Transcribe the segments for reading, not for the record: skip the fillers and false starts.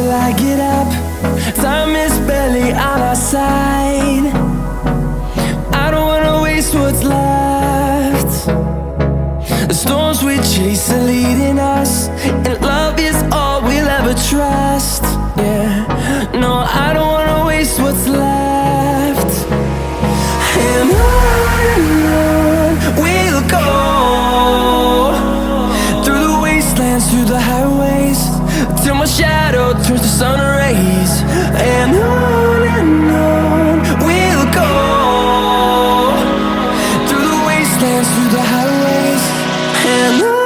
till I get up. Time is barely on our side. I don't wanna waste what's left. The storms we chase are leading us, and love is all we'll ever trust. Yeah, no, I don't wanna waste what's left. And on we'll go, through the wastelands, through the highways, till my shadow turns to sun rays. And on we'll go, through the wastelands, through the highways, and on.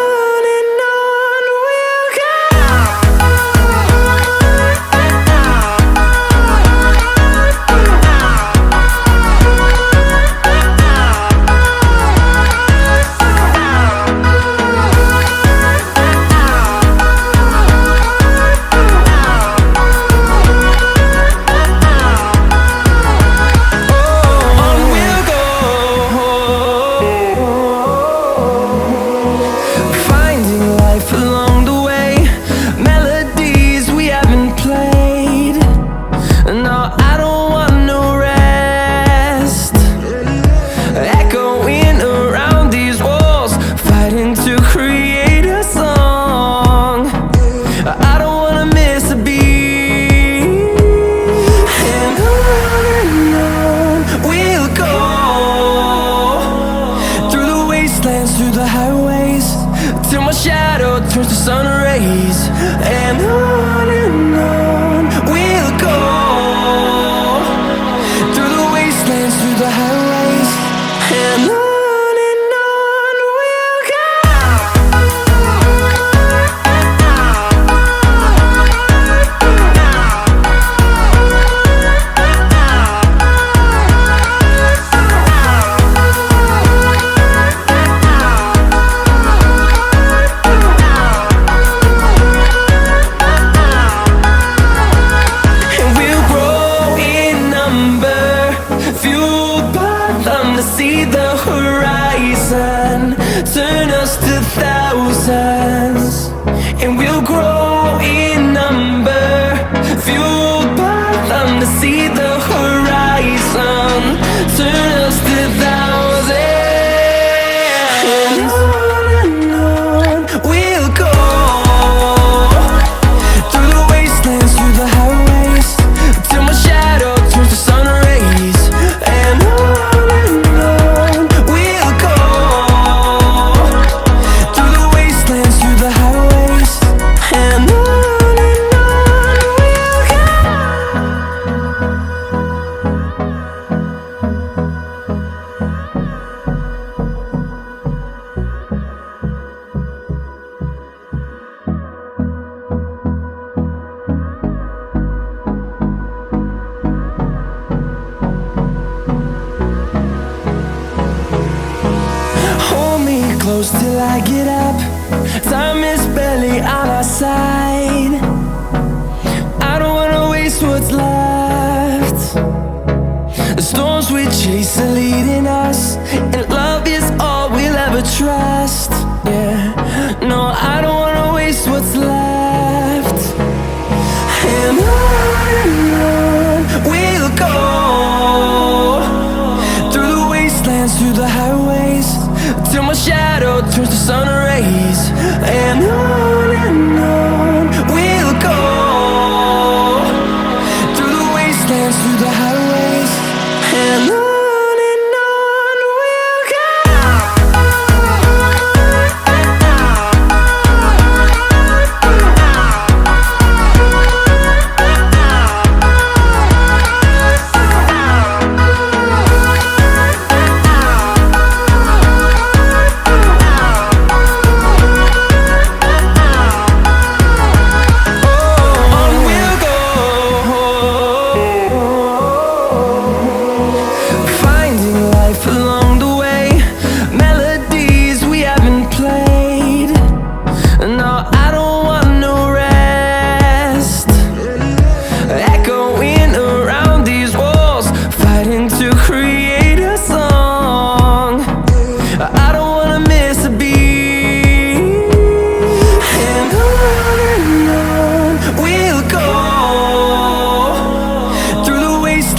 Till I get up, time is barely on our side. I don't wanna waste what's left. The storms we chase are leading us, and love is all we'll ever trust. Yeah, no, I don't wanna waste what's left. And on we'll go, through the wastelands, through the highways, till my shadow turns to sun rays. And on we'll go, through the wastelands, through the highways, and on.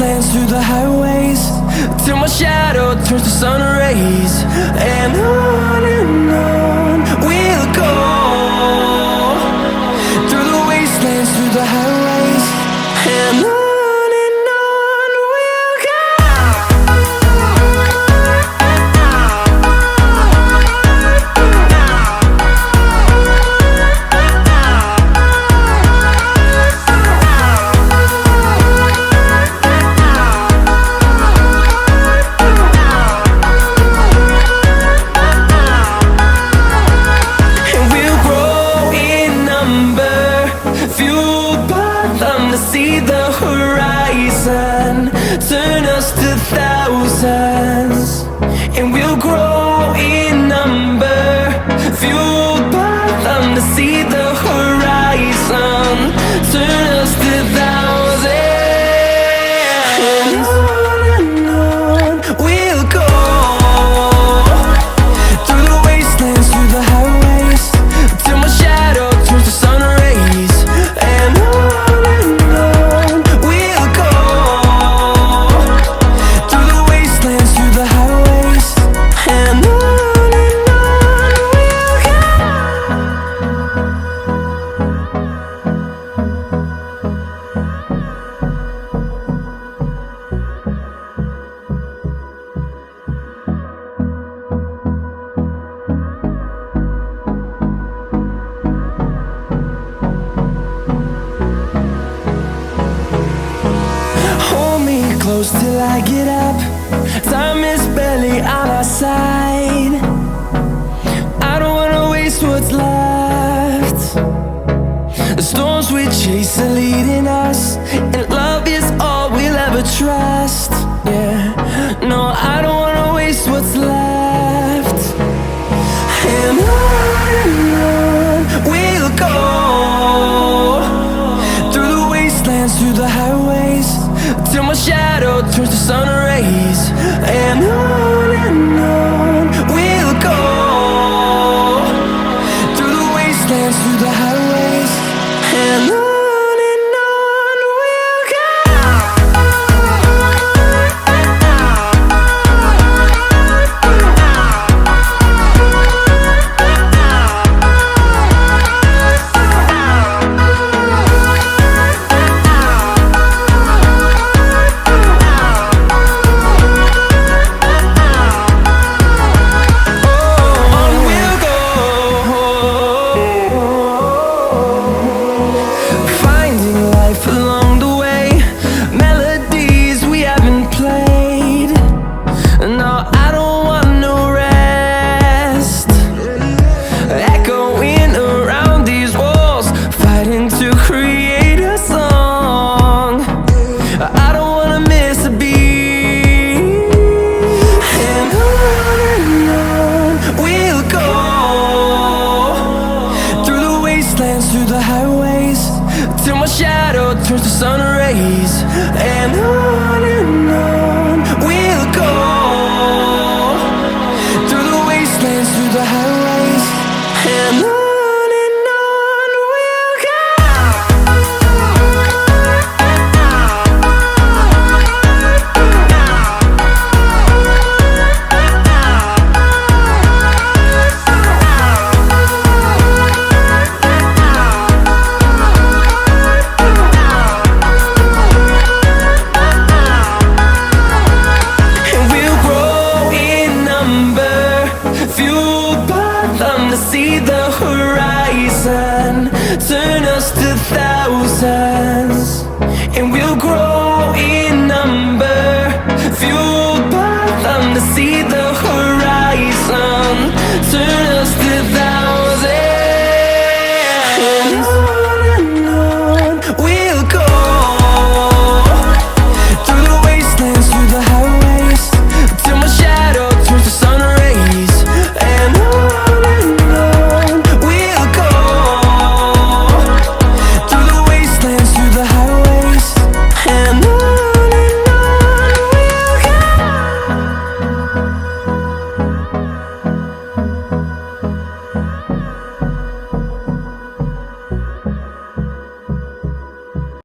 wastelands, through the highways, till my shadow turns to sun rays. And on we'll go, through the wastelands, through the highways, and on we'll go. See the horizon, turn us to thousands, and we'll grow in number, fueled by them. To see the horizon, turn us to thousands, and on we'll go, through the wastelands, through the highways, till my shadow turns to sun rays. And close till I get up. Time is barely on our side. I don't wanna waste what's left. The storms we chase are leading us, and love is all we'll ever trust. Yeah, no, I don't wanna waste what's left. And on we'll go, through the wastelands, through the highways, till my shadow